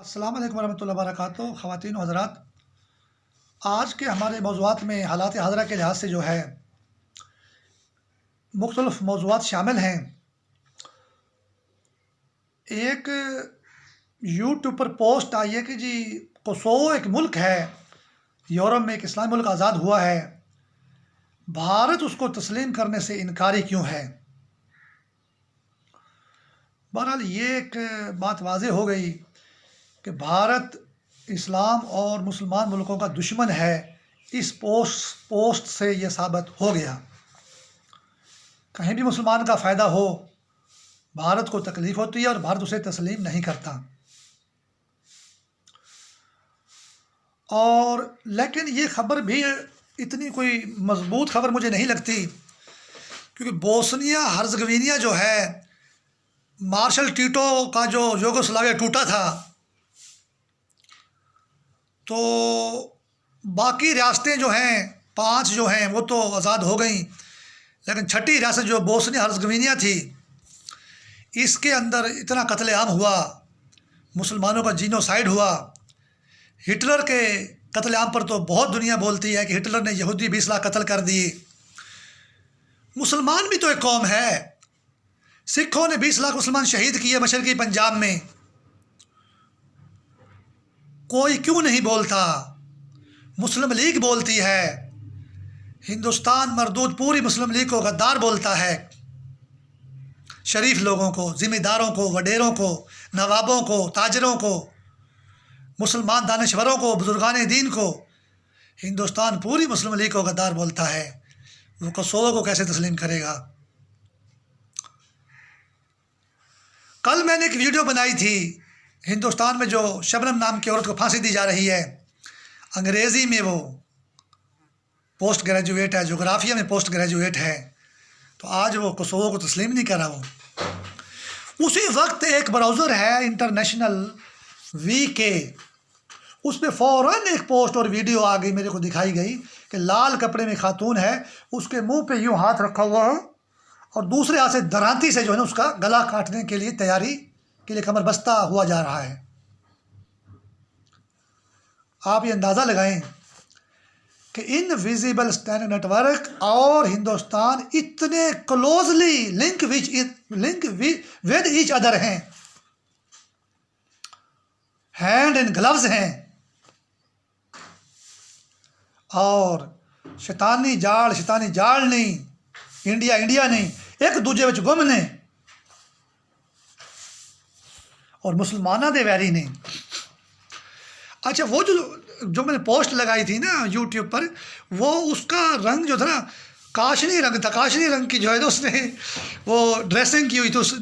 अस्सलाम वालेकुम रहमतुल्लाहि व बरकातुहू। ख़वातीन व हज़रात, आज के हमारे मौज़ूआत में हालात हाज़िरा के लिहाज से जो है मुख्तलिफ़ मौज़ूआत शामिल हैं। एक यूट्यूब पर पोस्ट आई है कि जी कोसोवो एक मुल्क है, यूरोप में एक इस्लामी मुल्क आज़ाद हुआ है, भारत उसको तस्लीम करने से इनकारी क्यों है। बहरहाल ये एक बात वाज़ेह हो गई कि भारत इस्लाम और मुसलमान मुल्कों का दुश्मन है। इस पोस्ट से ये साबित हो गया। कहीं भी मुसलमान का फ़ायदा हो, भारत को तकलीफ़ होती है और भारत उसे तस्लीम नहीं करता। और लेकिन ये ख़बर भी इतनी कोई मज़बूत ख़बर मुझे नहीं लगती, क्योंकि बोस्निया हर्ज़गोविना जो है, मार्शल टीटो का जो यूगोस्लाविया टूटा था, तो बाकी रियासतें जो हैं 5 जो हैं वो तो आज़ाद हो गई, लेकिन छठी रियासत जो बोस्निया हर्ज़गोविना थी, इसके अंदर इतना कत्लेआम हुआ, मुसलमानों का जीनोसाइड हुआ। हिटलर के कत्लेआम पर तो बहुत दुनिया बोलती है कि हिटलर ने यहूदी 20 लाख कत्ल कर दिए। मुसलमान भी तो एक कौम है। सिखों ने 20 लाख मुसलमान शहीद किए मशरक़ी पंजाब में, कोई क्यों नहीं बोलता। मुस्लिम लीग बोलती है, हिंदुस्तान मरदूद पूरी मुस्लिम लीग को गद्दार बोलता है। शरीफ लोगों को, ज़िम्मेदारों को, वडेरों को, नवाबों को, ताजरों को, मुसलमान दानश्वरों को, बुजुर्गान दीन को हिंदुस्तान पूरी मुस्लिम लीग को गद्दार बोलता है। वो कोसोवो को कैसे तस्लीम करेगा। कल मैंने एक वीडियो बनाई थी, हिंदुस्तान में जो शबनम नाम की औरत को फांसी दी जा रही है, अंग्रेज़ी में वो पोस्ट ग्रेजुएट है, जोग्राफिया में पोस्ट ग्रेजुएट है, तो आज वो कोसोवो को तस्लीम नहीं कर रहा। वो उसी वक्त एक ब्राउज़र है इंटरनेशनल VK, उस पर फ़ौरन एक पोस्ट और वीडियो आ गई, मेरे को दिखाई गई कि लाल कपड़े में खातून है, उसके मुंह पे यूँ हाथ रखा हुआ है और दूसरे हाथ से दरांती से जो है ना उसका गला काटने के लिए तैयारी के लिए कमर बस्ता हुआ जा रहा है। आप ये अंदाज़ा लगाएं कि इनविजिबल स्टैंड नेटवर्क और हिंदुस्तान इतने closely link with each other हैं, हैंड इन ग्लव्स हैं, और शैतानी जाल नहीं, इंडिया नहीं, एक दूजे विच गुम ने और मुसलमाना दे वैरी ने। अच्छा, वो जो मैंने पोस्ट लगाई थी ना यूट्यूब पर, वो उसका रंग जो था ना काशनी रंग था। काशनी रंग की जो है तो उसने वो ड्रेसिंग की हुई थी उस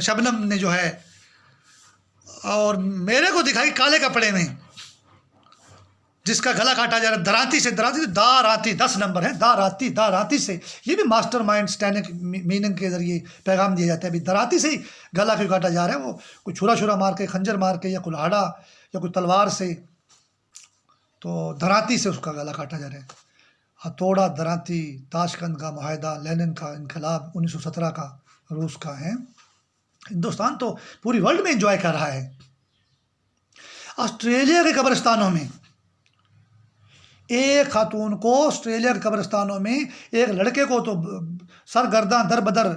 शबनम ने जो है, और मेरे को दिखाई काले कपड़े में, जिसका गला काटा जा रहा है दरांती से। दाराती 10 नंबर है, दाराती से। ये भी मास्टर माइंड स्टैनिक मीनिंग के ज़रिए पैगाम दिया जाता है। अभी दराती से ही गला क्यों काटा जा रहा है, वो कोई छुरा मार के, खंजर मार के, या कुल्हाड़ा या कोई तलवार से, तो दराती से उसका गला काटा जा रहा है। हथौड़ा दराती, ताशकंद का मुआहदा, लेनिन का इनकलाब 1917 का, रूस का है। हिंदुस्तान तो पूरी वर्ल्ड में एंजॉय कर रहा है। ऑस्ट्रेलिया के कब्रिस्तानों में एक खातून को, ऑस्ट्रेलिया के कब्रिस्तानों में एक लड़के को तो सरगर्दा दर बदर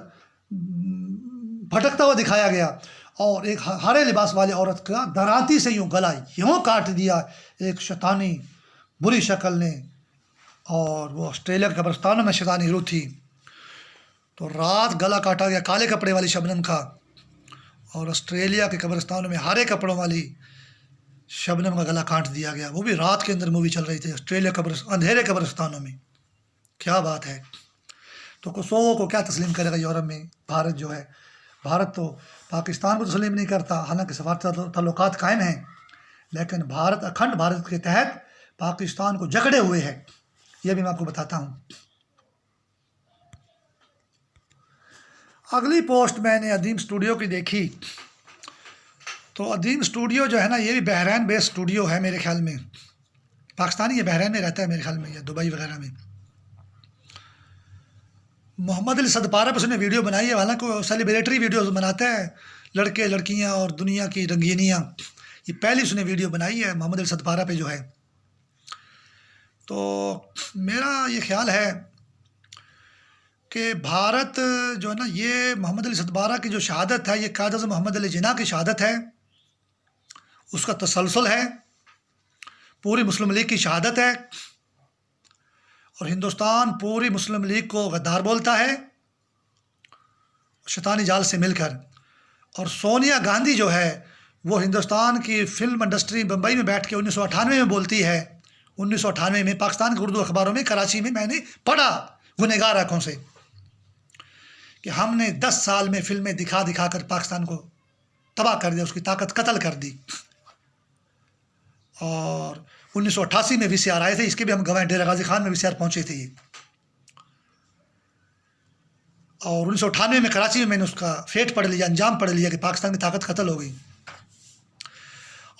भटकता हुआ दिखाया गया, और एक हरे लिबास वाली औरत का दरांती से यूँ गला यूँ काट दिया एक शैतानी बुरी शक्ल ने। और वो ऑस्ट्रेलिया के कब्रिस्तानों में शैतानी रूह थी, तो रात गला काटा गया काले कपड़े वाली शबनम का, और ऑस्ट्रेलिया के कब्रिस्तानों में हरे कपड़ों वाली शबनम का गला काट दिया गया। वो भी रात के अंदर मूवी चल रही थी ऑस्ट्रेलिया अंधेरे कब्रिस्तानों में। क्या बात है। तो कोसोवो को क्या तस्लीम करेगा यूरोप में भारत जो है। भारत तो पाकिस्तान को तस्लीम नहीं करता, हालांकि सफारती ताल्लुकात कायम हैं, लेकिन भारत अखंड भारत के तहत पाकिस्तान को जकड़े हुए है। यह भी मैं आपको बताता हूँ। अगली पोस्ट मैंने अदीम स्टूडियो की देखी, तो अदीम स्टूडियो जो है ना, ये भी बहरैन बेस्ड स्टूडियो है मेरे ख्याल में। पाकिस्तानी ये बहरैन में रहता है मेरे ख्याल में, या दुबई वगैरह में। मोहम्मद अली सदपारा पर उसने वीडियो बनाई है, हालांकि वो सेलिब्रेटरी वीडियोस बनाता है, लड़के लड़कियां और दुनिया की रंगीनियाँ। ये पहली उसने वीडियो बनाई है मोहम्मद अली सदपारा पे जो है। तो मेरा ये ख्याल है कि भारत जो है ना, ये मोहम्मद अली सदपारा की जो शहादत है, ये कायद आज़म मोहम्मद अली जिन्ना की शहादत है, उसका तसलसल है, पूरी मुस्लिम लीग की शहादत है। और हिंदुस्तान पूरी मुस्लिम लीग को गद्दार बोलता है शैतानी जाल से मिलकर। और सोनिया गांधी जो है वो हिंदुस्तान की फिल्म इंडस्ट्री बम्बई में बैठ के 1998 में बोलती है, 1998 में पाकिस्तान के उर्दू अखबारों में कराची में मैंने पढ़ा गुनहगार आँखों से कि हमने 10 साल में फिल्में दिखा दिखा कर पाकिस्तान को तबाह कर दिया, उसकी ताकत कत्ल कर दी। और 1988 में VCR आए थे, इसके भी हम गवाह, डेरा गाजी खान में VCR पहुँचे थे। और 1998 में कराची में मैंने उसका फेट पढ़ लिया, अंजाम पढ़ लिया कि पाकिस्तान की ताकत कत्ल हो गई।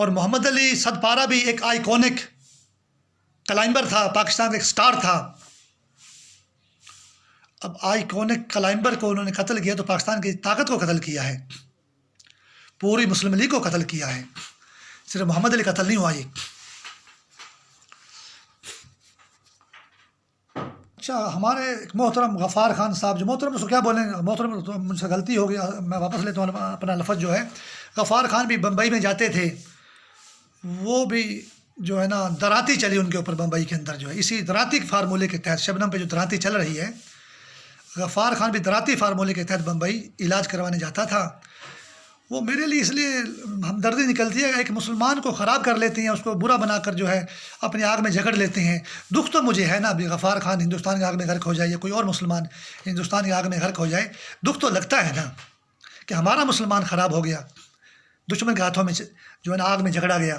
और मोहम्मद अली सदपारा भी एक आइकॉनिक क्लाइंबर था, पाकिस्तान का एक स्टार था। अब आइकॉनिक क्लाइंबर को उन्होंने कत्ल किया तो पाकिस्तान की ताकत को कत्ल किया है, पूरी मुस्लिम लीग को कत्ल किया है, सिर्फ मोहम्मद अली कत्ल नहीं हुआ ये। अच्छा, हमारे एक मोहतरम गफ़ार खान साहब, जो मोहतरम उसको क्या बोलेंगे, मोहतरम तो मुझसे गलती हो गई, मैं वापस लेता हूँ अपना लफ्ज़ जो है। गफ़ार खान भी बम्बई में जाते थे, वो भी जो है ना दराती चली उनके ऊपर बम्बई के अंदर जो है, इसी दराती फार्मूले के तहत, शबनम पे जो दराती चल रही है, गफ़ार खान भी दराती फार्मूले के तहत बम्बई इलाज करवाने जाता था। वो मेरे लिए इसलिए हमदर्दी निकलती है, एक मुसलमान को ख़राब कर लेते हैं, उसको बुरा बनाकर जो है अपनी आग में झगड़ लेते हैं। दुख तो मुझे है ना, अभी गफ़ार खान हिंदुस्तान की आग में गर्क हो जाए या कोई और मुसलमान हिंदुस्तान की आग में गर्क हो जाए, दुख तो लगता है ना कि हमारा मुसलमान ख़राब हो गया, दुश्मन के हाथों में जो है ना आग में झगड़ा गया।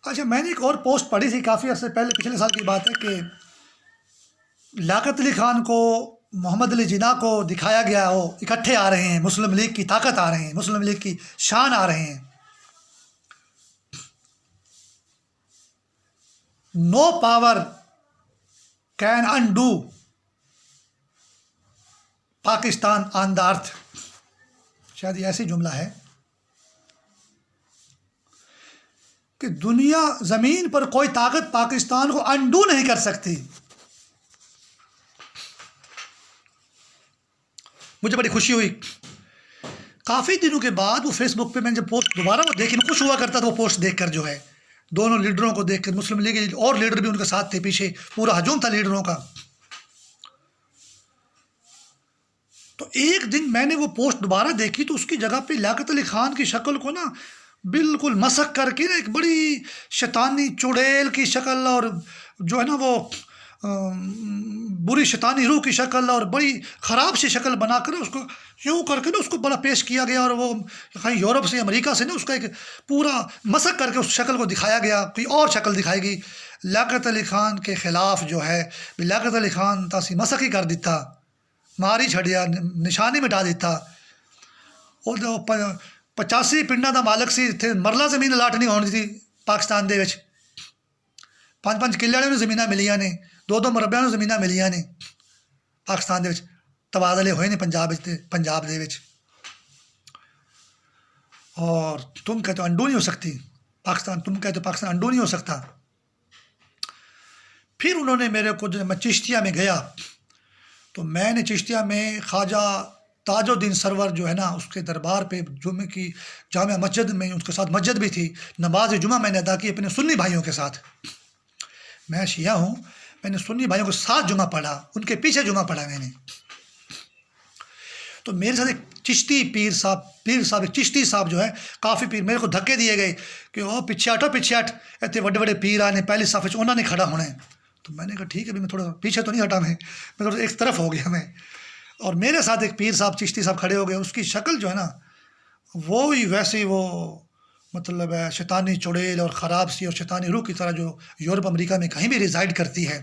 अच्छा, मैंने एक और पोस्ट पढ़ी थी काफ़ी अर्से पहले, पिछले साल की बात है, कि लियाकत अली खान को, मोहम्मद अली जिन्ना को दिखाया गया हो इकट्ठे आ रहे हैं, मुस्लिम लीग की ताकत आ रहे हैं, मुस्लिम लीग की शान आ रहे हैं। No power can undo Pakistan on the earth, शायद ये ऐसी जुमला है कि दुनिया ज़मीन पर कोई ताकत पाकिस्तान को अनडू नहीं कर सकती। मुझे बड़ी खुशी हुई, काफ़ी दिनों के बाद वो फेसबुक पे मैंने जब पोस्ट दोबारा वो देखी, मैं खुश हुआ करता था वो पोस्ट देखकर जो है, दोनों लीडरों को देखकर, मुस्लिम लीग और लीडर भी उनके साथ थे, पीछे पूरा हजूम था लीडरों का। तो एक दिन मैंने वो पोस्ट दोबारा देखी तो उसकी जगह पे लियाकत अली खान की शक्ल को ना बिल्कुल मसक करके ना एक बड़ी शैतानी चुड़ैल की शक्ल, और जो है ना वो बुरी शैतानी रूह की शक्ल और बड़ी ख़राब सी शक्ल बनाकर उसको यूँ करके ना उसको बड़ा पेश किया गया। और वो कहीं यूरोप से, अमेरिका से ना उसका एक पूरा मसक करके उस शक्ल को दिखाया गया, कोई और शक्ल दिखाई गई। लियाकत अली खान के ख़िलाफ़ जो है, लियाकत अली खान तासी मसक ही कर दिता, मारी छड़िया, निशानी मिटा दिता। और जो 85 पिंडा का मालक सी थे, मरला ज़मीन अलाट नहीं होनी थी पाकिस्तान दे विच, 5-5 किले वाले ज़मीनां मिलियां ने, 2-2 मुरब्बियां नूं ज़मीनां मिलियां ने पाकिस्तान दे विच, तबादले होए ने पंजाब दे विच। और तुम कहते हो अंडू नहीं हो सकती पाकिस्तान, तुम कहते हो पाकिस्तान अंडू नहीं हो सकता। फिर उन्होंने मेरे को, जब मैं चिश्तिया में गया तो मैंने चिश्तिया में ख्वाजा ताजुद्दीन सरवर जो है ना, उसके दरबार पे जुमे की जामिया मस्जिद में, उसके साथ मस्जिद भी थी, नमाज जुमा मैंने अदा की अपने सुन्नी भाइयों के साथ। मैं शिया हूँ, मैंने सुन्नी भाइयों के साथ जुमा पढ़ा, उनके पीछे जुमा पढ़ा मैंने। तो मेरे साथ एक चिश्ती पीर साहब एक चिश्ती साहब जो है, काफ़ी पीर, मेरे को धक्के दिए गए कि ओ पिछे हटो, पिछे हट, इतने बड़े बड़े पीर आने पहली साफ उन्होंने खड़ा होना है। तो मैंने कहा ठीक है, अभी मैं थोड़ा पीछे तो नहीं हटा, मैं थोड़ा एक तरफ हो गया मैं। और मेरे साथ एक पीर साहब, चिश्ती साहब खड़े हो गए। उसकी शक्ल जो है ना, वो ही वैसे वो मतलब है शैतानी चुड़ैल और ख़राब सी और शैतानी रूह की तरह, जो यूरोप अमेरिका में कहीं भी रिजाइड करती है,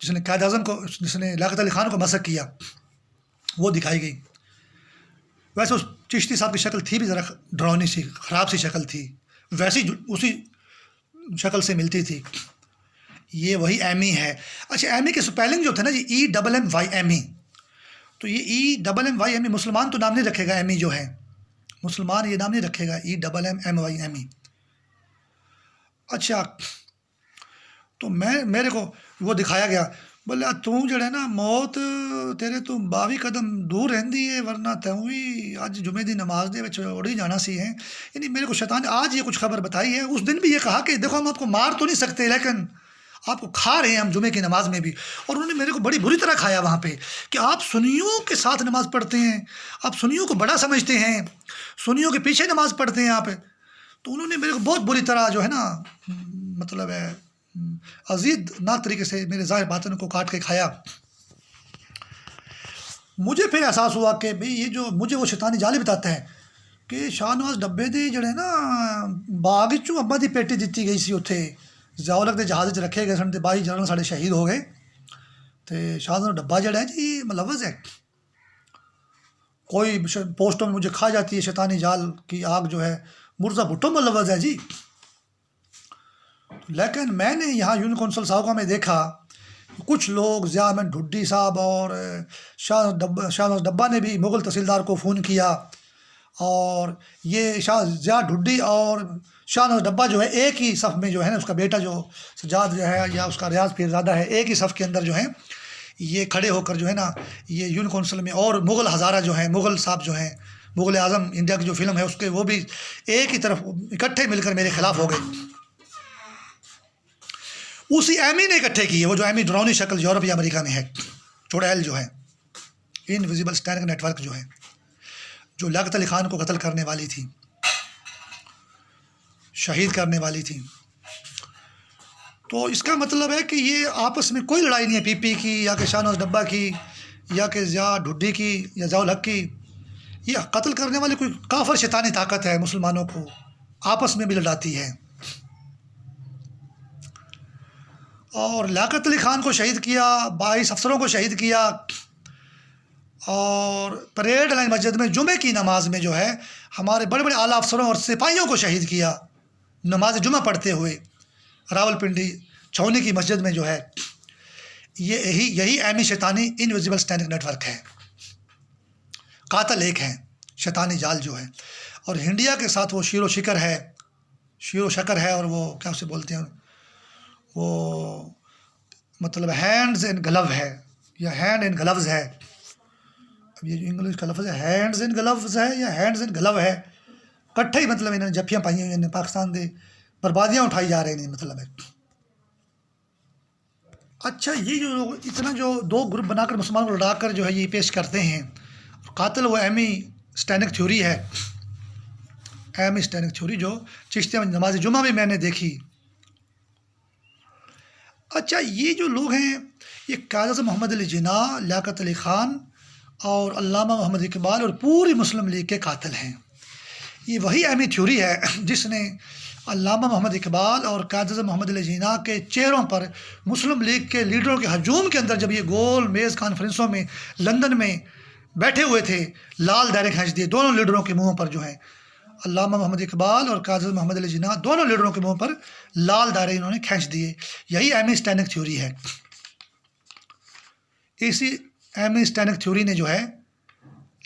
जिसने कायद आज़म को, जिसने लियाकत अली खान को मसक किया, वो दिखाई गई। वैसे उस चिश्ती साहब की शक्ल थी भी ज़रा डरावनी सी, ख़राब सी शक्ल थी, वैसी उसी शक्ल से मिलती थी। ये वही एमी है। अच्छा, एमी के स्पेलिंग जो थे ना जी, EMMYME, तो ये EMMYME मुसलमान तो नाम नहीं रखेगा एमी जो है, मुसलमान ये नाम नहीं रखेगा, EMMYME। अच्छा, तो मेरे को वो दिखाया गया, बोला तू जड़े ना मौत तेरे तो 22 कदम दूर रही है, वरना तू ही अज जुमे की नमाज दे उड़ ही जाना सी है। यानी मेरे को शैतान ने आज ये कुछ खबर बताई है। उस दिन भी ये कहा कि देखो हम आपको मार तो नहीं सकते, लेकिन आपको खा रहे हैं हम जुमे की नमाज में भी। और उन्होंने मेरे को बड़ी बुरी तरह खाया वहाँ पे कि आप सुन्नियों के साथ नमाज़ पढ़ते हैं, आप सुन्नियों को बड़ा समझते हैं, सुन्नियों के पीछे नमाज़ पढ़ते हैं आप। तो उन्होंने मेरे को बहुत बुरी तरह जो है ना, मतलब है अजीद नाक तरीके से मेरे ज़ाहिर बातन को काट के खाया। मुझे फिर एहसास हुआ कि भाई ये जो मुझे वो शैतानी जाली बताता है कि शाहनवाज डब्बे दी जड़े ना बाग चों अब्बा की पेटी दी गई सी, उत्थे ज़ाओलक के जहाज़ च रखे गए सन, 22 जनरल साढ़े शहीद हो गए। तो शाहनवाज डब्बा जड़ा है जी मुलव्वज़ है, कोई पोस्टों में मुझे खा जाती है शैतानी जाल की आग जो है, मुर्जा भुट्टो मुलव्वज़ है जी। लेकिन मैंने यहाँ यूनियन कौंसिल साहब में देखा कुछ लोग ज़िया अहमद ढुड्डी साहब और शाहनवाज डब्बा ने भी मुग़ल तहसीलदार को फ़ोन किया, और ये ज़िया ढुड्डी और शाहनवाज डब्बा जो है एक ही सफ़ में जो है ना, उसका बेटा जो सजाद जो है या उसका रियाज पीरज़ादा है, एक ही सफ़ के अंदर जो है ये खड़े होकर जो है ना, ये यूनियन कौंसिल में, और मुग़ल हज़ारा जो है, मुग़ल साहब जो हैं, मुग़ल आज़म इंडिया की जो फिल्म है उसके, वो भी एक ही तरफ इकट्ठे मिलकर मेरे ख़िलाफ़ हो गए। उसी एमी ने इकट्ठे किए, वो जो एमी ड्रोनी शक्ल यूरोप या अमेरिका में है, चुड़ैल जो है, इनविजिबल स्टैंडिंग नेटवर्क जो है, जो लियाकत अली खान को कत्ल करने वाली थी, शहीद करने वाली थी। तो इसका मतलब है कि ये आपस में कोई लड़ाई नहीं है पीपी की, या कि शाहनवाज डब्बा की, या कि ज़िया ढुड्डी की, या ज़ियाउल हक की। ये कत्ल करने वाली कोई काफिर शैतानी ताकत है, मुसलमानों को आपस में भी लड़ाती है। और लियाकत अली खान को शहीद किया, 22 अफसरों को शहीद किया, और परेड लाइन मस्जिद में जुमे की नमाज में जो है हमारे बड़े बड़े आला अफसरों और सिपाहियों को शहीद किया, नमाज जुमा पढ़ते हुए रावलपिंडी छौनी की मस्जिद में जो है। ये यही एमी शैतानी इनविजिबल स्टैंडिंग नेटवर्क है, कातल एक है, शैतानी जाल जो है। और इंडिया के साथ वो शीरो शिकर है, शीरो शकर है, और वो क्या उसे बोलते हैं, वो मतलब हैंड्स एंड ग्लव है, या हैंड एंड ग्लव्स है। अब ये जो इंग्लिश का लफ्ज़ है हैंड्स एंड ग्लव्स है या हैंड्स एंड ग्लव है, कट्ठे ही मतलब इन्होंने जफ्फियाँ पाई हुई हैं, पाकिस्तान दे बर्बादियाँ उठाई जा रही हैं, मतलब है। अच्छा, ये जो लोग इतना जो दो ग्रुप बनाकर मुसलमानों को लड़ाकर जो है ये पेश करते हैं, कातिल वो एमी स्टैंडिंग थ्योरी है, एमी स्टैंडिंग थ्योरी जो चिश्तिया में नमाज जुमा में मैंने देखी। अच्छा, ये जो लोग हैं ये कायद मोहम्मद अली जिन्ना, लियाकत अली ख़ान और अल्लामा मोहम्मद इकबाल और पूरी मुस्लिम लीग के कातिल हैं। ये वही एमी थ्योरी है जिसने अल्लामा मोहम्मद इकबाल और कायद मोहम्मद अली जिन्ना के चेहरों पर मुस्लिम लीग के लीडरों के हजूम के अंदर, जब ये गोल मेज़ कॉन्फ्रेंसों में लंदन में बैठे हुए थे, लाल दायरे खींच दिए दोनों लीडरों के मुँहों पर। जो है अल्लामा मोहम्मद इकबाल और कायद मोहम्मद अली जिन्ना, दोनों लीडरों के मुँह पर लाल दायरे इन्होंने खींच दिए। यही एमी स्टैंडिंग थ्योरी है। इसी एमी स्टैंडिंग थ्योरी ने जो है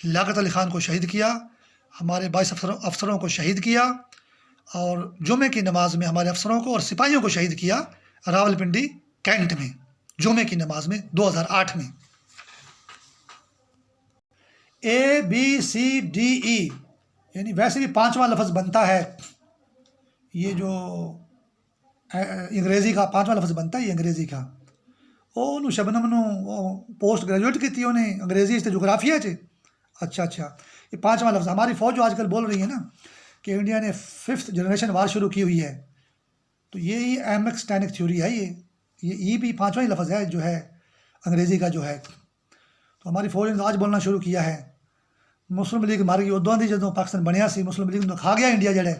लियाकत अली ख़ान को शहीद किया, हमारे 22 अफसरों को शहीद किया, और जुमे की नमाज में हमारे अफसरों को और सिपाहियों को शहीद किया रावलपिंडी कैंट में, जुमे की नमाज में 2008 में। ABCDE यानी वैसे भी 5वां लफ्ज़ बनता है, ये जो अंग्रेज़ी का 5वां लफ्ज़ बनता है, ये अंग्रेज़ी का। ਉਹ शबनम पोस्ट ग्रेजुएट की उन्हें अंग्रेजी से जोग्राफिया च। अच्छा, ये 5वां लफ्ज़। हमारी फ़ौज जो आजकल बोल रही है ना कि इंडिया ने 5th जनरेशन वार शुरू की हुई है, तो ये ही एमी स्टैंडिंग थ्योरी है। ये भी 5वां ही लफ्ज़ है जो है अंग्रेज़ी का जो है। तो हमारी फ़ौज ने आज बोलना शुरू किया है, मुस्लिम लीग मार गई उदों की जो पाकिस्तान बनया सी, मुस्लिम लीग ने खा गया इंडिया जड़े।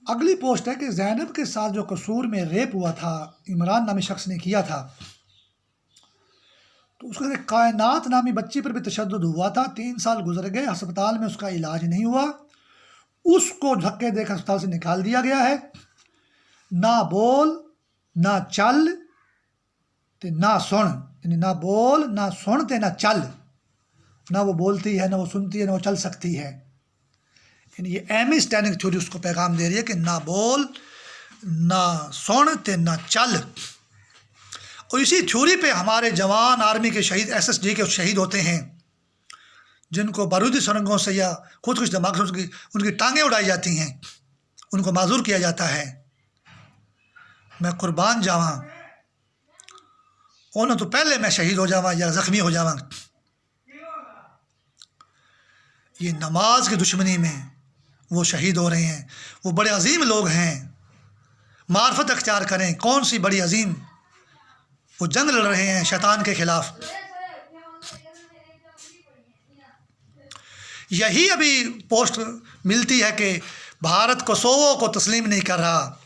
अगली पोस्ट है कि ज़ैनब के साथ जो कसूर में रेप हुआ था, इमरान नामी शख्स ने किया था, तो उसके कायनात नामी बच्ची पर भी तशद्दुद हुआ था। 3 साल गुजर गए, अस्पताल में उसका इलाज नहीं हुआ, उसको धक्के देकर अस्पताल से निकाल दिया गया है। ना बोल ना चल ते ना सुन, यानी ना बोल, ना सुनते, ना चल। ना वो बोलती है, ना वो सुनती है, ना वो चल सकती है। यानी ये एमी स्टैंडिंग थ्योरी उसको पैगाम दे रही है कि ना बोल, ना सुनते, ना चल। और इसी थ्योरी पे हमारे जवान आर्मी के शहीद, SSG के शहीद होते हैं, जिनको बारूदी सुरंगों से या खुद कुछ दिमाग से उनकी टांगें उड़ाई जाती हैं, उनको माजूर किया जाता है। मैं कुर्बान जावा, उन्हें तो पहले मैं शहीद हो जावा या ज़ख्मी हो जावा। ये नमाज की दुश्मनी में वो शहीद हो रहे हैं। वो बड़े अजीम लोग हैं, मार्फत अख्तियार करें, कौन सी बड़ी अजीम वो जंग लड़ रहे हैं शैतान के खिलाफ। यही अभी पोस्ट मिलती है कि भारत कोसोवो को तस्लीम नहीं कर रहा,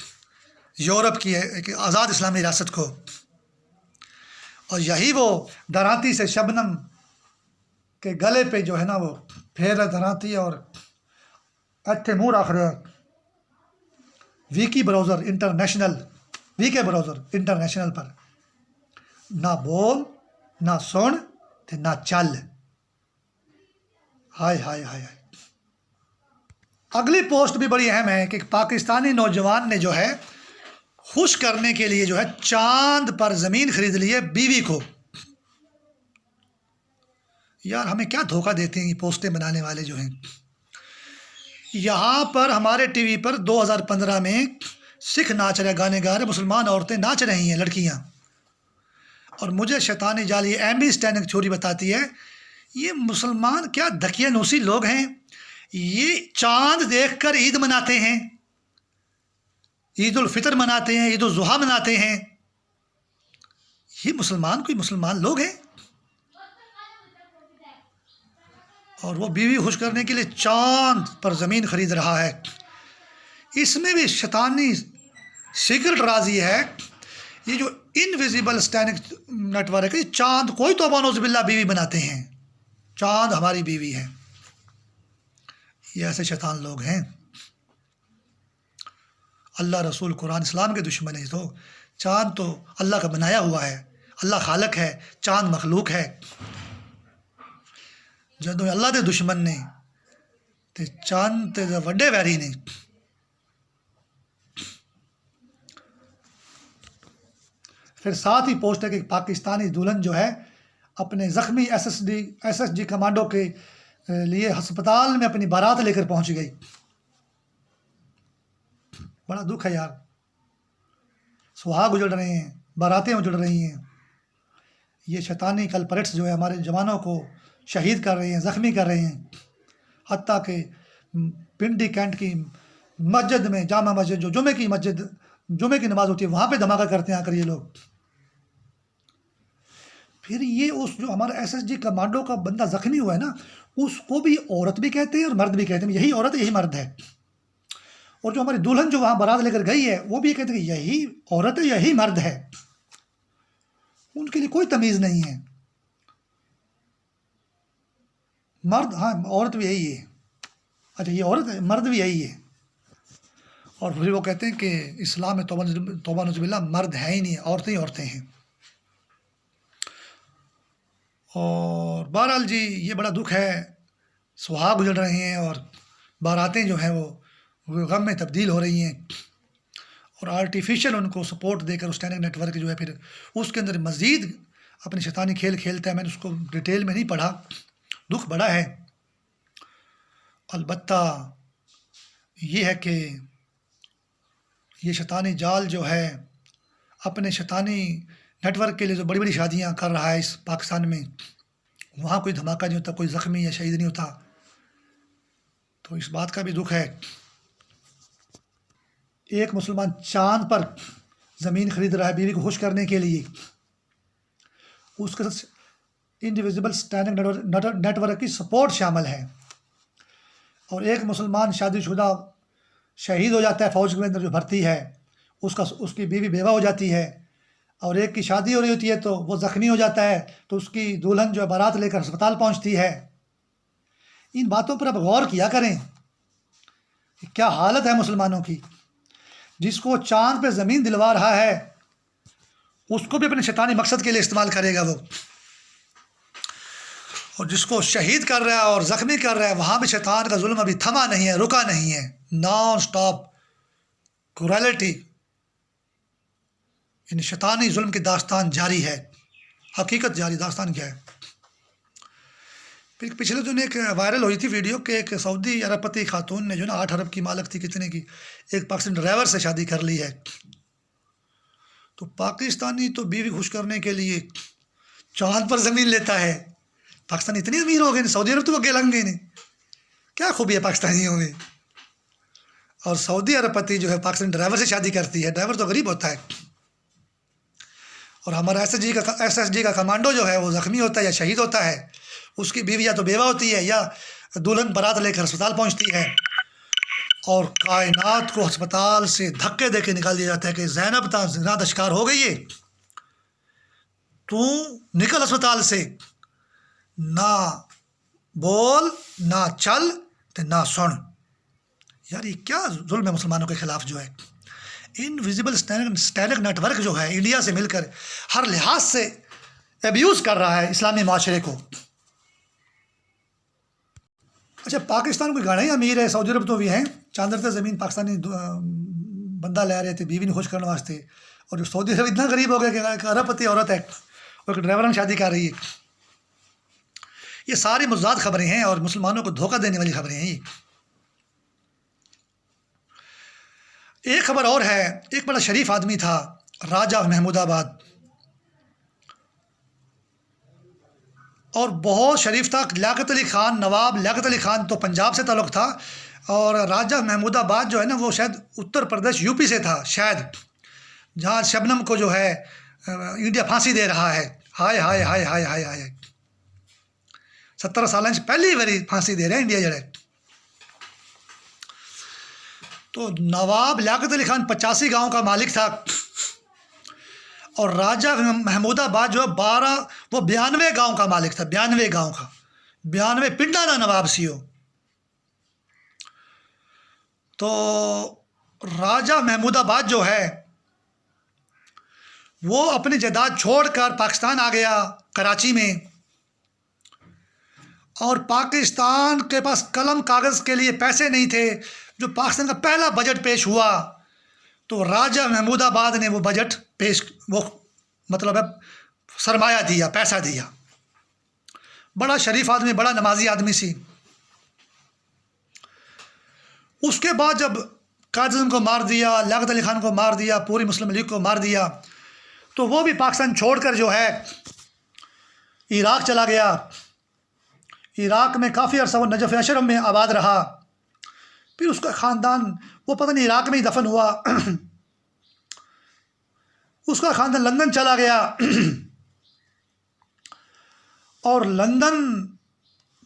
यूरोप की एक आज़ाद इस्लामी रियासत को। और यही वो दराती से शबनम के गले पे जो है ना वो फेर दराती और अच्छे मुँह रख रहे हैं वीके ब्राउज़र इंटरनेशनल पर। ना बोल, ना सुन, ते ना चल। हाय हाय हाय हाय। अगली पोस्ट भी बड़ी अहम है कि पाकिस्तानी नौजवान ने जो है खुश करने के लिए जो है चांद पर ज़मीन खरीद ली है बीवी को। यार हमें क्या धोखा देते हैं ये पोस्टें बनाने वाले जो हैं। यहाँ पर हमारे टीवी पर 2015 में सिख नाच रहे, गाने गा रहे, मुसलमान औरतें नाच रही हैं, लड़कियाँ। और मुझे शैतानी जाल ये एमी स्टैंडिंग थ्योरी बताती है ये मुसलमान क्या दकियानूसी लोग हैं। ये चांद देखकर ईद मनाते हैं, ईद उल फितर मनाते हैं, ईद उल जुहा मनाते हैं। ये मुसलमान कोई मुसलमान लोग हैं। और वो बीवी खुश करने के लिए चांद पर ज़मीन खरीद रहा है। इसमें भी शैतानी सीक्रेट राजी है। ये जो इनविजिबल स्टैंडिंग नेटवर्क है, चांद कोई तो नौज़ुबिल्लाह बीवी बनाते हैं, चांद हमारी बीवी है। ये ऐसे शैतान लोग हैं। अल्लाह, रसूल, कुरान, इस्लाम के दुश्मन है। तो चांद तो अल्लाह का बनाया हुआ है, अल्लाह खालक है, चांद मखलूक है। जदों अल्लाह के दुश्मन ने ते चांद ते वड्डे वैरी ने। फिर साथ ही पोस्ट है कि पाकिस्तानी दुल्हन जो है अपने ज़ख्मी SSG कमांडो के लिए अस्पताल में अपनी बारात लेकर पहुंच गई। बड़ा दुख है यार। सुहाग उजड़ रहे हैं, बारातें उजड़ रही हैं। ये शैतानी कल्परेट्स जो है हमारे जवानों को शहीद कर रहे हैं, ज़ख्मी कर रहे हैं। हत्ता के पिंडी कैंट की मस्जिद में, जामा मस्जिद जो जुमे की नमाज़ होती है, वहाँ पे धमाका करते हैं आकर ये लोग। फिर ये उस जो हमारा SSG कमांडो का बंदा ज़ख्मी हुआ है ना, उसको भी औरत भी कहते हैं और मर्द भी कहते हैं। यही औरत यही मर्द है। और जो हमारी दुल्हन जो वहाँ बारात लेकर गई है वो भी कहते हैं कि यही औरत है, यही मर्द है। उनके लिए कोई तमीज़ नहीं है। मर्द, हाँ औरत भी यही है। अच्छा ये औरत है, मर्द भी यही है। और फिर वो कहते हैं कि इस्लाम में तौबा नज़ुबिल्लाह मर्द है ही नहीं, औरतें ही औरतें हैं। और बहरहाल जी ये बड़ा दुख है। सुहाग गुजर रहे हैं और बारातें जो हैं वो गम में तब्दील हो रही हैं। और आर्टिफिशियल उनको सपोर्ट देकर स्टैंडिंग नेटवर्क जो है फिर उसके अंदर मज़ीद अपने शैतानी खेल खेलता है। मैंने उसको डिटेल में नहीं पढ़ा, दुख बड़ा है। अलबत्ता ये है कि ये शैतानी जाल जो है अपने शैतानी नेटवर्क के लिए जो बड़ी बड़ी शादियां कर रहा है इस पाकिस्तान में, वहाँ कोई धमाका नहीं होता, कोई ज़ख्मी या शहीद नहीं होता। तो इस बात का भी दुख है। एक मुसलमान चांद पर ज़मीन खरीद रहा है बीवी को खुश करने के लिए, उसके साथ इंडिविजुअल स्टैंडिंग नेटवर्क की सपोर्ट शामिल है। और एक मुसलमान शादीशुदा शहीद हो जाता है फ़ौज के अंदर जो भर्ती है, उसकी बीवी बेवा हो जाती है। और एक की शादी हो रही होती है तो वो ज़ख्मी हो जाता है, तो उसकी दुल्हन जो है बारात लेकर अस्पताल पहुंचती है। इन बातों पर अब गौर किया करें कि क्या हालत है मुसलमानों की। जिसको चांद पे ज़मीन दिलवा रहा है उसको भी अपने शैतानी मकसद के लिए इस्तेमाल करेगा वो। और जिसको शहीद कर रहा है और ज़ख्मी कर रहा है, वहाँ भी शैतान का जुल्म अभी थमा नहीं है, रुका नहीं है। नॉन स्टॉप क्रूरलिटी, इन शैतानी जुल्म की दास्तान जारी है। हकीकत जारी, दास्तान क्या है? फिर पिछले दिन एक वायरल हुई थी वीडियो कि एक सऊदी अरबपति खातून ने जो ना 8 अरब की मालिक थी कितने की, एक पाकिस्तानी ड्राइवर से शादी कर ली है। तो पाकिस्तानी तो बीवी खुश करने के लिए चांद पर ज़मीन लेता है। पाकिस्तान इतनी अमीर हो गए, सऊदी अरब तो आगे लग गए नहीं। क्या खूबी है पाकिस्तानियों में। और सऊदी अरबपति जो है पाकिस्तानी ड्राइवर से शादी करती है। ड्राइवर तो गरीब होता है। और हमारा एसएसजी का कमांडो जो है वो ज़ख्मी होता है या शहीद होता है, उसकी बीवी या तो बेवा होती है या दुल्हन बारात लेकर अस्पताल पहुंचती है, और कायनात को अस्पताल से धक्के दे के निकाल दिया जाता है कि ज़ैनब ज़िना शिकार हो गई है, तू निकल अस्पताल से, ना बोल ना चल ते ना सुन। यार ये क्या जुल्म है मुसलमानों के ख़िलाफ़ जो है। इनविजिबल स्टैटिक नेटवर्क जो है इंडिया से मिलकर हर लिहाज से एब्यूज़ कर रहा है इस्लामी माशरे को। अच्छा, पाकिस्तान कोई गाना ही अमीर है, सऊदी अरब तो भी हैं। चांदर ज़मीन पाकिस्तानी बंदा ले रहे थे बीवी ने खुश करने वास्ते, और जो सऊदी अरब इतना गरीब हो गया कि एक अरबपति औरत है और एक ड्राइवर में शादी कर रही है। ये सारी मुज़ाद खबरें हैं और मुसलमानों को धोखा देने वाली खबरें हैं ये। एक खबर और है, एक बड़ा शरीफ आदमी था, राजा महमूदाबाद, और बहुत शरीफ था। लियाकत अली ख़ान, नवाब लियाकत अली ख़ान तो पंजाब से ताल्लुक़ था, और राजा महमूदाबाद जो है ना वो शायद उत्तर प्रदेश यूपी से था शायद, जहाँ शबनम को जो है इंडिया फांसी दे रहा है। हाय हाय हाय हाय हाय हाय, 17 साल पहली बारी फांसी दे रहे हैं इंडिया जड़े। तो नवाब लियाकत अली ख़ान 85 गाँव का मालिक था, और राजा महमूदाबाद जो है 92 गाँव का मालिक था। 92 गाँव का, 92 पिंडा का नवाब सी हो। तो राजा महमूदाबाद जो है वो अपनी जायदाद छोड़कर पाकिस्तान आ गया, कराची में, और पाकिस्तान के पास कलम कागज़ के लिए पैसे नहीं थे। जो पाकिस्तान का पहला बजट पेश हुआ तो राजा महमूदाबाद ने वो बजट मतलब है सरमाया दिया, पैसा दिया। बड़ा शरीफ आदमी, बड़ा नमाजी आदमी सी। उसके बाद जब काज़म को मार दिया, लियाकत अली ख़ान को मार दिया, पूरी मुस्लिम लीग को मार दिया, तो वो भी पाकिस्तान छोड़कर जो है इराक़ चला गया। इराक़ में काफ़ी अर्सा वो नजफ़ अशरफ में आबाद रहा। फिर उसका ख़ानदान वो पता नहीं इराक़ में ही दफन हुआ। उसका ख़ानदान लंदन चला गया, और लंदन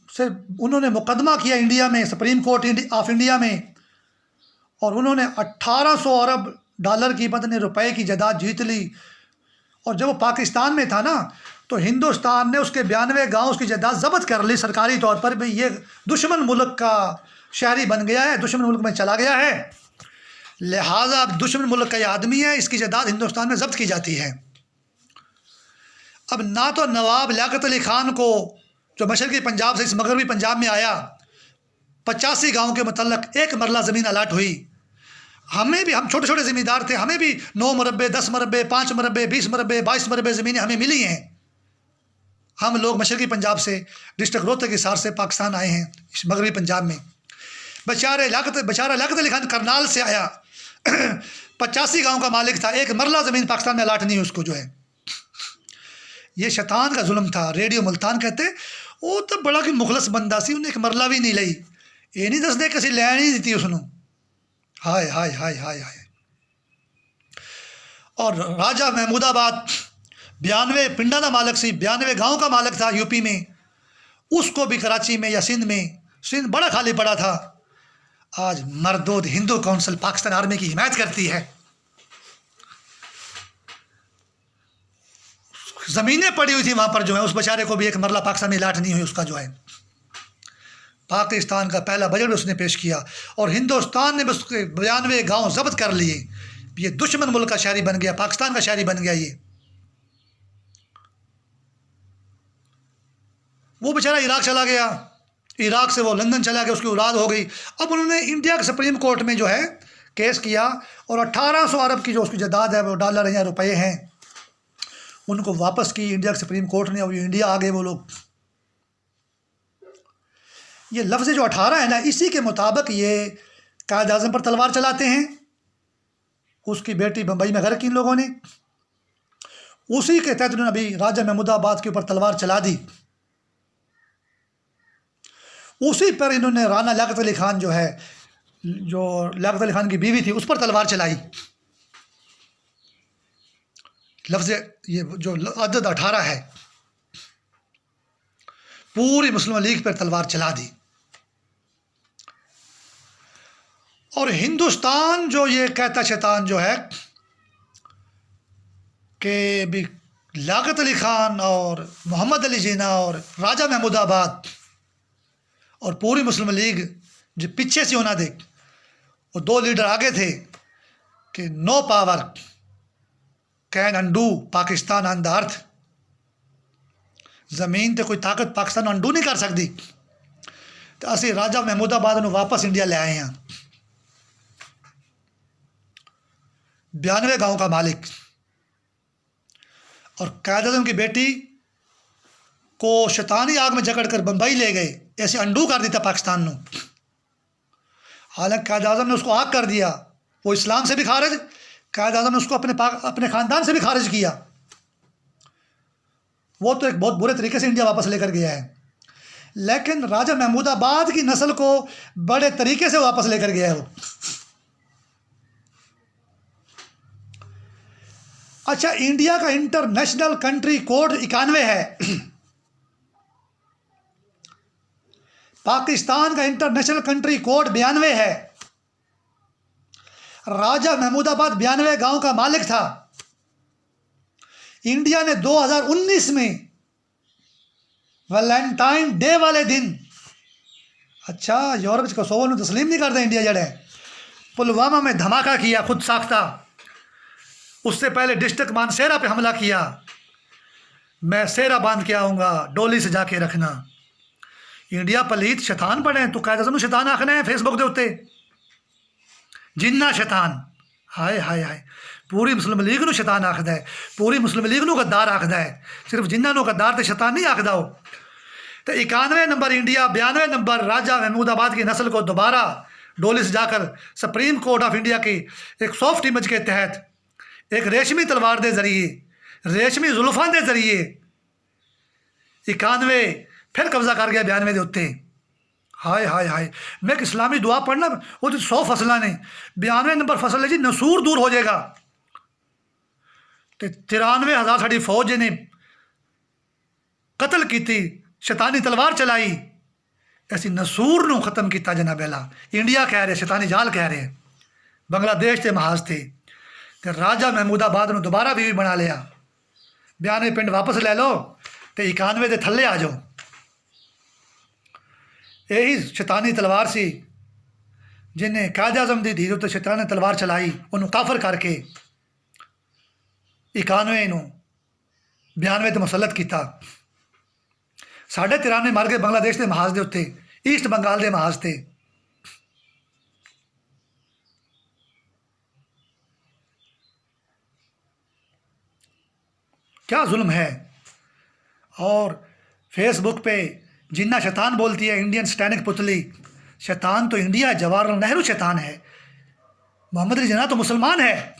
से उन्होंने मुकदमा किया इंडिया में, सुप्रीम कोर्ट ऑफ इंडिया में, और उन्होंने 1800 अरब डॉलर की पता नहीं रुपए की जायदाद जीत ली। और जब वो पाकिस्तान में था ना तो हिंदुस्तान ने उसके 92 गाँव उसकी जायदाद ज़ब्त कर ली सरकारी तौर पर। भाई ये दुश्मन मुल्क का शहरी बन गया है, दुश्मन मुल्क में चला गया है, लिहाजा अब दुश्मन मुल्क का ये आदमी है, इसकी जायदाद हिंदुस्तान में ज़ब्त की जाती है। अब ना तो नवाब लियाकत अली ख़ान को जो मशरक़ी पंजाब से इस मगरबी पंजाब में आया 85 गाँव के मतलब एक मरला ज़मीन अलाट हुई। हमें भी, हम छोटे छोटे ज़मींदार थे, हमें भी 9 मरबे, 10 मरबे, 5 मरबे, 20 मरबे, 22 मरबे ज़मीनें हमें मिली हैं। हम लोग मशरक़ी पंजाब से, डिस्ट्रिक्ट रोहतक के हिसार से पाकिस्तान आए हैं इस मगरबी पंजाब में। बेचारा लियाकत अली ख़ान करनाल से आया, 85 गाँव का मालिक था, एक मरला ज़मीन पाकिस्तान में अलाट नहीं उसको जो है। ये शैतान का जुल्म था। रेडियो मुल्तान कहते वो तो बड़ा कि मुखलस बंदा सी, उन्हें एक मरला भी नहीं लई, ये नहीं दसदे किसी लैन ही दी उसनों। हाय हाय हाय हाय हाय। और राजा महमूदाबाद 92 पिंडा का मालिक सी, 92 गाँव का मालिक था यूपी में, उसको भी कराची में या सिंध में, सिंध बड़ा खाली पड़ा था। आज मरदूद हिंदू काउंसिल पाकिस्तान आर्मी की हिमायत करती है। ज़मीनें पड़ी हुई थी वहाँ पर जो है, उस बेचारे को भी एक मरला पाकिस्तान में अलाट नहीं हुई उसका जो है। पाकिस्तान का पहला बजट उसने पेश किया और हिंदुस्तान ने उसके 92 गाँव ज़ब्त कर लिए। ये दुश्मन मुल्क का शहरी बन गया, पाकिस्तान का शहरी बन गया ये। वो बेचारा इराक चला गया, इराक से वो लंदन चला गया, उसकी औलाद हो गई। अब उन्होंने इंडिया के सुप्रीम कोर्ट में जो है केस किया और 1800 अरब की जो उसकी जायदाद है, वो डॉलर या रुपए हैं, उनको वापस की इंडिया के सुप्रीम कोर्ट ने। और इंडिया आ गए वो लोग। ये लफ्ज़ जो 18 है ना, इसी के मुताबिक ये कायद आज़म पर तलवार चलाते हैं। उसकी बेटी बम्बई में घर की इन लोगों ने, उसी के तहत उन्होंने अभी राजा महमूदाबाद के ऊपर तलवार चला दी। उसी पर इन्होंने राना लियाकत अली खान जो है, जो लियाकत अली खान की बीवी थी, उस पर तलवार चलाई। लफ्ज़ ये जो अदद 18 है, पूरी मुस्लिम लीग पर तलवार चला दी। और हिंदुस्तान जो ये कहता शैतान जो है कि भी लियाकत अली खान और मोहम्मद अली जिन्ना और राजा महमूदाबाद और पूरी मुस्लिम लीग जो पीछे से होना दे, वो दो लीडर आगे थे कि no power can undo Pakistan on the earth. ज़मीन तो कोई ताकत पाकिस्तान अंडू नहीं कर सकती। तो असी राजा महमूदाबाद में वापस इंडिया ले आए हैं। 92 गाँव का मालिक और कायद-ए-आज़म की बेटी को शैतानी आग में जकड़ कर बम्बई ले गए, ऐसे अंडू कर दिया पाकिस्तान ने। हालांकि कायद-ए-आज़म ने उसको आग कर दिया, वो इस्लाम से भी खारिज, कायद-ए-आज़म ने उसको अपने ख़ानदान से भी खारिज किया। वो तो एक बहुत बुरे तरीके से इंडिया वापस लेकर गया है, लेकिन राजा महमूदाबाद की नस्ल को बड़े तरीके से वापस लेकर गया है वो। अच्छा, इंडिया का इंटरनेशनल कंट्री कोड 91 है। पाकिस्तान का इंटरनेशनल कंट्री कोड 92 है। राजा महमूदाबाद 92 गांव का मालिक था। इंडिया ने 2019 में वैलेंटाइन डे वाले दिन, अच्छा यूरोप कोसोवो ने तस्लीम नहीं करता इंडिया जड़े, पुलवामा में धमाका किया खुद साख्ता। उससे पहले डिस्ट्रिक्ट मानसेरा पे हमला किया। मैं सेरा बांध के आऊँगा, डोली से जाके रखना। इंडिया पलीत शैतान पड़े तो कायद-ए-आज़म शैतान आखने हैं फेसबुक के उत्ते, जिन्ना शैतान। हाय हाय हाय, पूरी मुस्लिम लीग नूं शैतान आखदा है, पूरी मुस्लिम लीग नूं गद्दार आखदा है। सिर्फ जिन्ना नूं गद्दार ते शैतान नहीं आखदा हो। तो 91 नंबर इंडिया, 92 नंबर राजा महमूदाबाद की नस्ल को दोबारा डोली से जाकर सुप्रीम कोर्ट ऑफ इंडिया की एक सॉफ्ट इमेज के तहत एक रेशमी तलवार के जरिए, रेशमी जुल्फां के जरिए 91 फिर कब्जा कर गया 92 के उत्ते। हाय हाय हाय, मैं एक इस्लामी दुआ पढ़ना, वो तो 100 फसलां ने, 92 नंबर फसल है जी, नसूर दूर हो जाएगा। तो 93,000 साड़ी फौज ने कतल की, शैतानी तलवार चलाई, ऐसी नसूर नूं खत्म किया जनाबेला। इंडिया कह रहे, शैतानी जाल कह रहे, बांग्लादेश के महाज थे। तो राजा महमूदाबाद ने दोबारा बीवी बना लिया। 92 पिंड वापस ले लो तो 91 के थले आ जाओ। यही शैतानी तलवार सी जिन्हें कायद-ए-आज़म की धी उत्ते शैतानी तलवार चलाई, उन्होंने काफर करके 91 नूं 92 ते मुसलत किया। 93 मर गए बांग्लादेश के महाज के उत्ते, ईस्ट बंगाल के महाज थे। क्या जुल्म है। और फेसबुक पे जिन्ना शैतान बोलती है, इंडियन स्टैनिक पुतली। शैतान तो इंडिया है, जवाहरलाल नेहरू शैतान है, मोहम्मद अली जिन्ना तो मुसलमान है,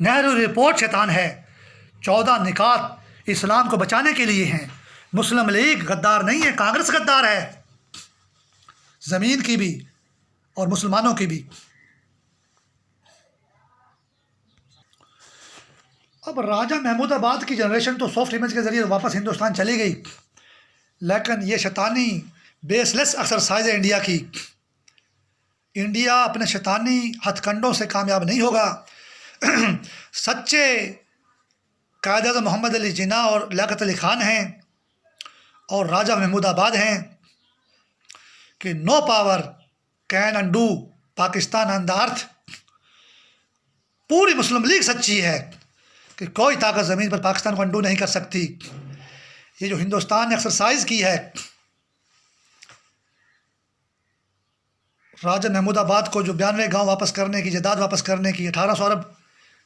नेहरू रिपोर्ट शैतान है। 14 निकात इस्लाम को बचाने के लिए हैं। मुस्लिम लीग गद्दार नहीं है, कांग्रेस गद्दार है, ज़मीन की भी और मुसलमानों की भी। अब राजा महमूदाबाद की जनरेशन तो सॉफ्ट इमेज के ज़रिए वापस हिंदुस्तान चली गई, लेकिन ये शैतानी बेसलेस एक्सरसाइज है इंडिया की। इंडिया अपने शैतानी हथकंडों से कामयाब नहीं होगा। सच्चे कायद-ए-आज़म मोहम्मद अली जिन्ना और लियाकत अली खान हैं और राजा महमूदाबाद हैं कि no power can undo Pakistan on the earth. पूरी मुस्लिम लीग सच्ची है, कि कोई ताकत ज़मीन पर पाकिस्तान को अंडू नहीं कर सकती। ये जो हिंदुस्तान ने एक्सरसाइज की है, राजा महमूदाबाद को जो 92 गांव वापस करने की, जायदाद वापस करने की, 1800 अरब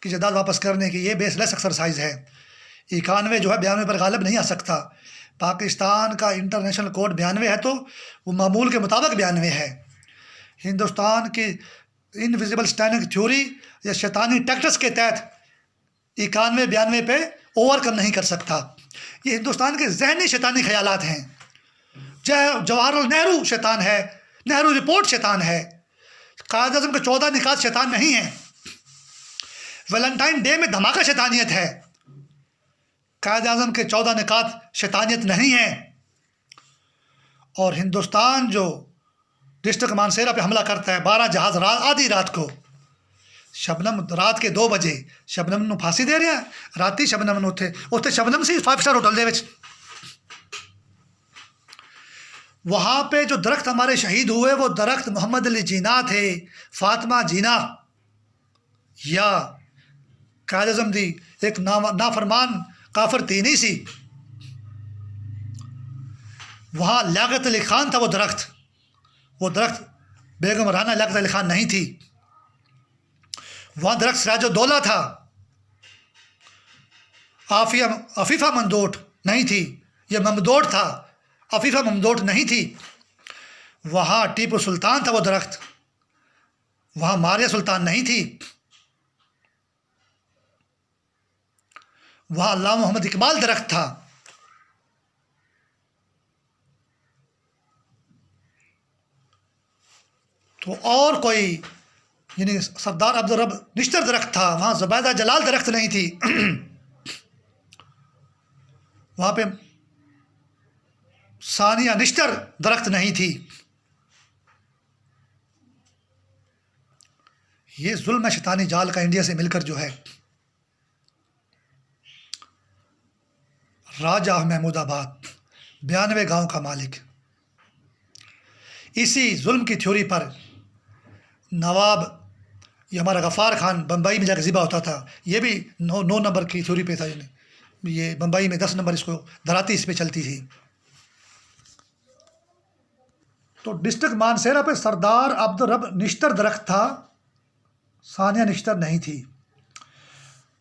की जायदाद वापस करने की, ये बेसलेस एक्सरसाइज है। 91 जो है 92 पर गालिब नहीं आ सकता। पाकिस्तान का इंटरनेशनल कोड 92 है, तो वो मामूल के मुताबिक 92 है। हिंदुस्तान की इनविजिबल स्टैंडिंग थ्योरी या शैतानी टैक्टिक्स के तहत 91-92 पे ओवरकम नहीं कर सकता। ये हिंदुस्तान के जहनी शैतानी ख्यालात हैं। जवाहरलाल नेहरू शैतान है, नेहरू रिपोर्ट शैतान है, कायद आज़म के 14 निकात शैतान नहीं है, वैलेंटाइन डे में धमाका शैतानियत है, कायद आज़म के 14 निकात शैतानियत नहीं है। और हिंदुस्तान जो डिस्ट्रिक्ट मानसेरा पे हमला करता है, 12 जहाज़ आधी रात को, शबनम रात के 2 बजे शबनम नूं फांसी दे रहा है। राती शबनम नूं उत्थे शबनम सी 5 स्टार होटल दे विच। वहाँ पे जो दरख्त हमारे शहीद हुए, वो दरख्त मोहम्मद अली जीना थे, फातिमा जीना, या कायद आज़म दी एक नाफरमान काफिर तीनी सी। वहाँ लियाकत अली खान था वो दरख्त बेगम राना लियाकत अली खान नहीं थी। वहाँ दरख्त सिराजुद्दौला था, अफीफ़ा ममदोट नहीं थी, यह ममदोट था, अफीफ़ा ममदोट नहीं थी। वहाँ टीपू सुल्तान था वो दरख्त, वहाँ मारिया सुल्तान नहीं थी। वहाँ अल्लामा मोहम्मद इकबाल दरख्त था। तो और कोई यानी सरदार अब्दुल रब निश्तर दरख्त था, वहाँ ज़ुबैदा जलाल दरख्त नहीं थी। वहाँ पे सानिया निश्तर दरख्त नहीं थी। ये जुल्म शैतानी जाल का इंडिया से मिलकर जो है राजा महमूदाबाद 92 गांव का मालिक, इसी जुल्म की थ्योरी पर नवाब, ये हमारा गफ़ार खान बम्बई में जाकर ज़िबा होता था, ये भी 9 नंबर की थ्योरी पे था। ये बम्बई में 10 नंबर इसको धराती इस पे चलती थी। तो डिस्ट्रिक्ट मानसेरा पे सरदार अब्दुल रब निश्तर दरख्त था, सानिया निश्तर नहीं थी।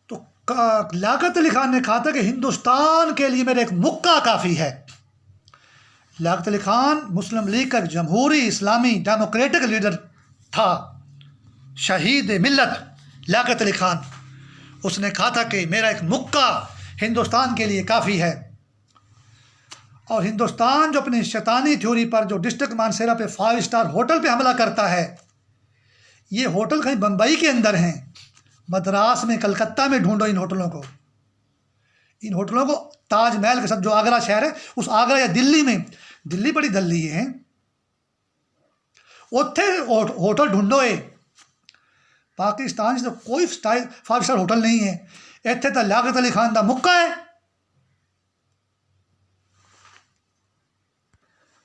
तो लियाकत अली खान ने कहा था कि हिंदुस्तान के लिए मेरा एक मुक्का काफ़ी है। लियाकत अली खान मुस्लिम लीग का जमहूरी इस्लामी डेमोक्रेटिक लीडर था, शहीद मिल्लत लियाकत अली खान। उसने कहा था कि मेरा एक मुक्का हिंदुस्तान के लिए काफ़ी है। और हिंदुस्तान जो अपनी शैतानी थ्योरी पर जो डिस्ट्रिक्ट मानसेरा पे 5 स्टार होटल पे हमला करता है, ये होटल कहीं बम्बई के अंदर हैं, मद्रास में, कलकत्ता में ढूंढो इन होटलों को। इन होटलों को ताजमहल के साथ, जो आगरा शहर है, उस आगरा या दिल्ली में, दिल्ली बड़ी दल्ली है, उत्थे होटल ढूंढो। पाकिस्तान से तो कोई 5 स्टार होटल नहीं है, इत्थे तो लियाकत अली खान का मुक्का है।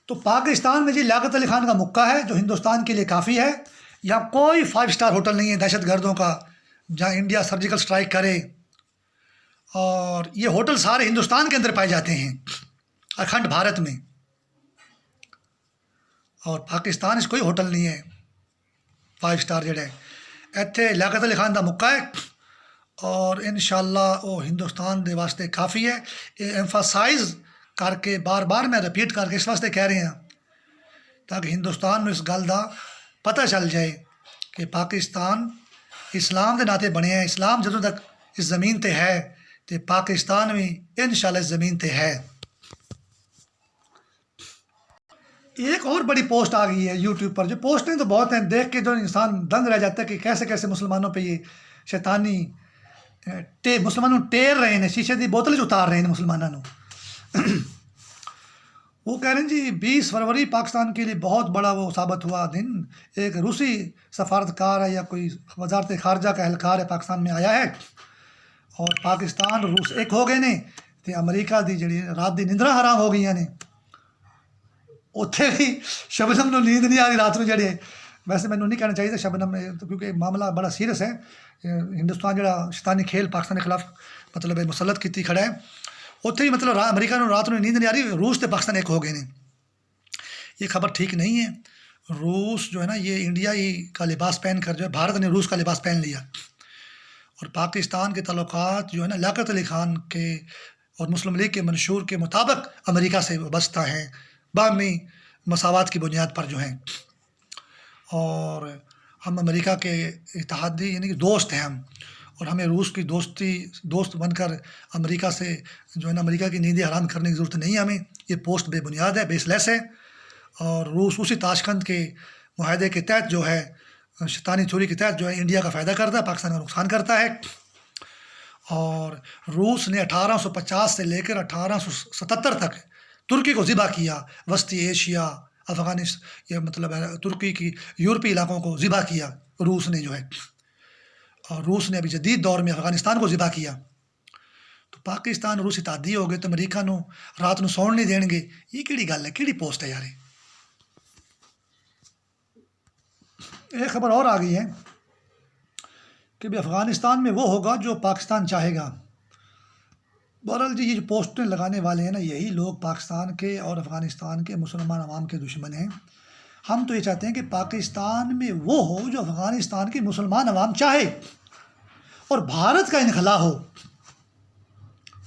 तो पाकिस्तान में जी लियाकत अली खान का मुक्का है जो हिंदुस्तान के लिए काफ़ी है। यहाँ कोई 5 स्टार होटल नहीं है दहशतगर्दों का जहाँ इंडिया सर्जिकल स्ट्राइक करे। और ये होटल सारे हिंदुस्तान के अंदर पाए जाते हैं, अखंड भारत में। और पाकिस्तान इस कोई होटल नहीं है 5 स्टार जड़े। इत्थे लियाकत अली खान का मुक्का है और इंशाअल्लाह वो हिंदुस्तान के वास्ते काफ़ी है। ये एम्फासाइज करके बार बार मैं रिपीट करके इस वास्ते कह रहे हैं ताकि हिंदुस्तान में इस गल का पता चल जाए कि पाकिस्तान इस्लाम के नाते बने हैं। इस्लाम जो तक इस ज़मीन पर है तो पाकिस्तान भी इंशाअल्लाह इस ज़मीन पर है। एक और बड़ी पोस्ट आ गई है यूट्यूब पर, जो पोस्टें तो बहुत हैं, देख के जो इंसान दंग रह जाता है कि कैसे कैसे मुसलमानों पे ये शैतानी मुसलमानों टेर रहे हैं, शीशे की बोतल उतार रहे हैं मुसलमानों को। वो कह रहे हैं जी 20 फरवरी पाकिस्तान के लिए बहुत बड़ा वो साबित हुआ दिन। एक रूसी सफारतकार है या कोई वजारत खारजा का एहलकार है पाकिस्तान में आया है और पाकिस्तान रूस एक हो गए ने, तो अमरीका की जी रात की निंद्रा हराम हो गई ने। उत्थे भी शबनम को नींद नहीं आ रही रात में, जड़े वैसे मैंने नहीं कहना चाहिए शबनम तो, क्योंकि मामला बड़ा सीरियस है। हिंदुस्तान जरा शैतानी खेल पाकिस्तान के खिलाफ मतलब मुसलत की खड़ा है। उत्थे ही मतलब अमरीका ने रात में नींद नहीं आ रही, रूस तो पाकिस्तान एक हो गए ने। ये खबर ठीक नहीं है। रूस जो है ना, ये इंडिया ही का लिबास पहन कर जो है, भारत ने रूस का लिबास पहन लिया। और पाकिस्तान के ताल्लुकात जो है ना, लियाकत अली ख़ान के और मुस्लिम लीग के मंशूर के मुताबिक अमेरिका से वाबस्ता हैं, बाहमी मसावत की बुनियाद पर जो हैं। और हम अमेरिका के इत्तेहादी यानी कि दोस्त हैं हम, और हमें रूस की दोस्त बनकर अमेरिका से जो है ना, अमेरिका की नींदें हराम करने की ज़रूरत नहीं है हमें। ये पोस्ट बेबुनियाद है, बेसलेस है। और रूस उसी ताशकंद के मुआहदे के तहत जो है, शैतानी थ्योरी के तहत जो है, इंडिया का फ़ायदा करता है, पाकिस्तान का नुकसान करता है। और रूस ने 1850 से लेकर 1877 तक तुर्की को ज़िबा किया, वस्ती एशिया, अफ़गानिस्तान, ये मतलब है तुर्की की यूरोपीय इलाकों को ज़िबा किया रूस ने जो है। और रूस ने अभी जदीद दौर में अफ़गानिस्तान को ज़िबा किया। तो पाकिस्तान रूस इत्तेहादी हो गए तो अमरीका नू रात नू सौण नहीं देंगे। ये किहड़ी गल है, किहड़ी पोस्ट है यार। एक खबर और आ गई है कि भाई अफ़गानिस्तान में वो होगा जो पाकिस्तान चाहेगा। बहरहाल जी, ये जो पोस्टें लगाने वाले हैं ना, यही लोग पाकिस्तान के और अफ़गानिस्तान के मुसलमान अवाम के दुश्मन हैं। हम तो ये चाहते हैं कि पाकिस्तान में वो हो जो अफ़गानिस्तान की मुसलमान अवाम चाहे, और भारत का इनखला हो,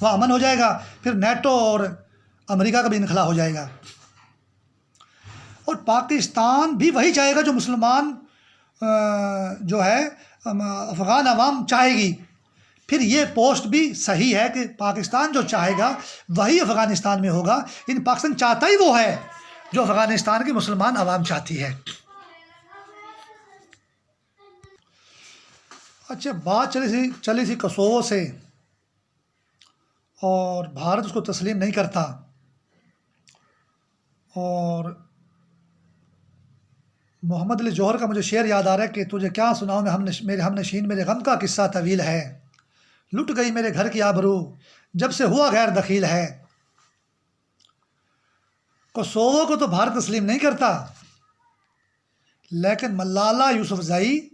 वहाँ अमन हो जाएगा। फिर नेटो और अमेरिका का भी इनखला हो जाएगा। और पाकिस्तान भी वही चाहेगा जो मुसलमान जो है अफ़गान अवाम चाहेगी। फिर ये पोस्ट भी सही है कि पाकिस्तान जो चाहेगा वही अफ़गानिस्तान में होगा। इन पाकिस्तान चाहता ही वो है जो अफ़गानिस्तान की मुसलमान अवाम चाहती है। अच्छा, बात चली थी कोसोवो से, और भारत उसको तस्लीम नहीं करता। और मोहम्मद अली जौहर का मुझे शेर याद आ रहा है कि तुझे क्या सुनाऊं मैं, हमनशीन मेरे गम का किस्सा तवील है, लुट गई मेरे घर की आबरू जब से हुआ गैर दखील है। कोसोवो को तो भारत तस्लीम नहीं करता, लेकिन मलाला यूसुफजई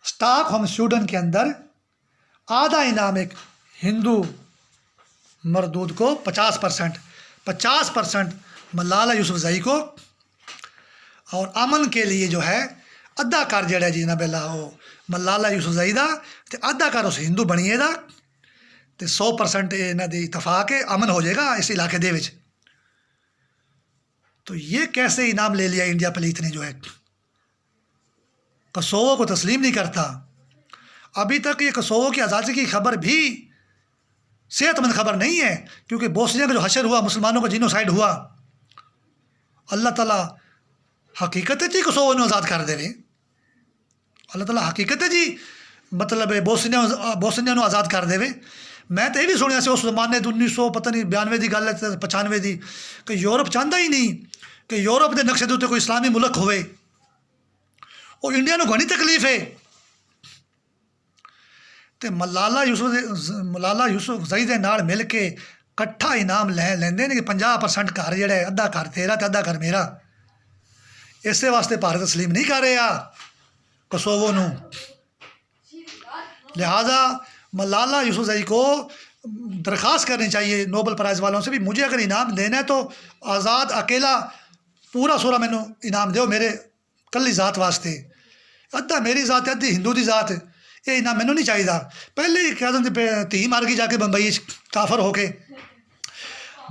स्टॉकहोम स्वीडन के अंदर आधा इनाम एक हिंदू मरदूद को 50% मलाला यूसुफजई को, और अमन के लिए जो है अद्धा कर जड़ा जी ना बेला वो मलाला यूसुफजई दा ते अद्धा कर उस हिंदू बनिए दा, ते 100% इन्हां दी इतफाक है, अमन हो जाएगा इस इलाके दे विच। तो ये कैसे इनाम ले लिया इंडिया पलीत ने जो है। कोसोवो को तस्लीम नहीं करता। अभी तक ये कोसोवो की आज़ादी की खबर भी सेहतमंद खबर नहीं है, क्योंकि बोस्निया का जो हशर हुआ, मुसलमानों का जीनोसाइड हुआ, अल्लाह ताला हकीकत है जी कोसोवो नूं आज़ाद कर देवे। अल्लाह ताला हकीकत है जी मतलब बोस्निया नूं आज़ाद कर देवे। मैं तो यह भी सुनिया से उस जमाने 1900 पता नहीं 92 की गल है 95 की, कि यूरोप चाहता ही नहीं कि यूरोप के नक्शे के उत्ते कोई इस्लामी मुल्क होवे। और इंडिया नूं घणी तकलीफ है। तो मलाला यूसुफजई दे नाल मिल के कट्ठा इनाम लेंदे ने कि 50% घर जिहड़ा है, अद्धा घर तेरा ते अद्धा घर मेरा। इसे वास्ते भारत तस्लीम नहीं कर रहा कोसोवो नूं। लिहाजा मलाला यूसुफजई को दरख्वास्त करनी चाहिए नोबल प्राइज़ वालों से भी, मुझे अगर इनाम देना है तो आज़ाद अकेला पूरा सूरा मैनू इनाम दो मेरे कल्ली ज़ात वास्ते, अद्धा मेरी ज़ात है अद्धी हिंदू की ज़ात, ये इनाम मैनू नहीं चाहिए। पहले ही कह दें धी मार गई जाके बंबई काफर होके,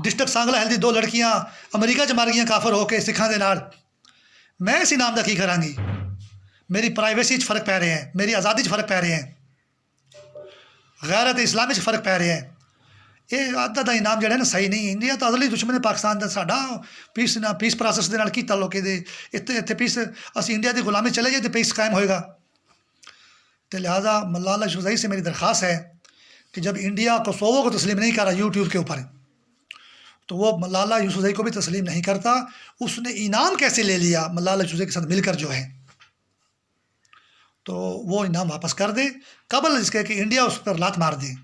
डिस्ट्रिक्ट सांगला हेल्थ दी 2 लड़कियां अमरीका च मर गई काफर होके सिखां दे नाल। मैं इस इनाम का की करांगी? मेरी प्राइवेसी च फर्क पै रहे हैं, मेरी आज़ादी च फर्क पै रहे हैं, गैरत इस्लामी च फर्क पै रहे हैं। ये अद्धा दा इनाम जो है ना सही नहीं। इंडिया तो अजली दुश्मन है पाकिस्तान का, साडा पीस प्रोसैस के नाल की ताल्लुक है। इत्थे पीस असी इंडिया की गुलामी चले जाए तो पीस कायम होएगा। तो लिहाजा मलाला यूसुफजई से मेरी दरख्वास्त है कि जब इंडिया कोसोवो को तस्लीम नहीं करा यूट्यूब के ऊपर, तो वो मलाला यूसुफजई को भी तस्लीम नहीं करता। उसने इनाम कैसे ले लिया मलाला यूसुफजई के साथ मिलकर जो है, तो वो इनाम वापस कर दे कबल इसके कि इंडिया उस पर लात मार दे।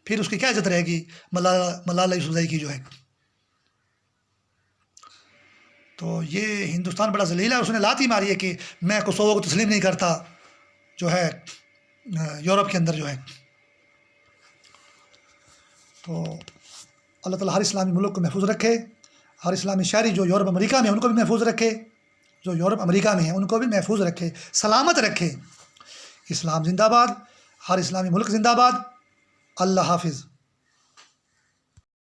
फिर उसकी क्या इज्जत रहेगी मलाला यूसुफजई की जो है। तो ये हिंदुस्तान बड़ा जलील है, उसने लात ही मारी है कि मैं कोसोवो को तस्लीम नहीं करता, जो है यूरोप के अंदर जो है। तो अल्लाह ताला हर इस्लामी मुल्क को महफूज रखे, हर इस्लामी शहरी जो यूरोप अमेरिका में है उनको भी महफूज रखे, जो यूरोप अमेरिका में है उनको भी महफूज रखे, सलामत रखे। इस्लाम जिंदाबाद, हर इस्लामी मुल्क जिंदाबाद। अल्लाह हाफिज़।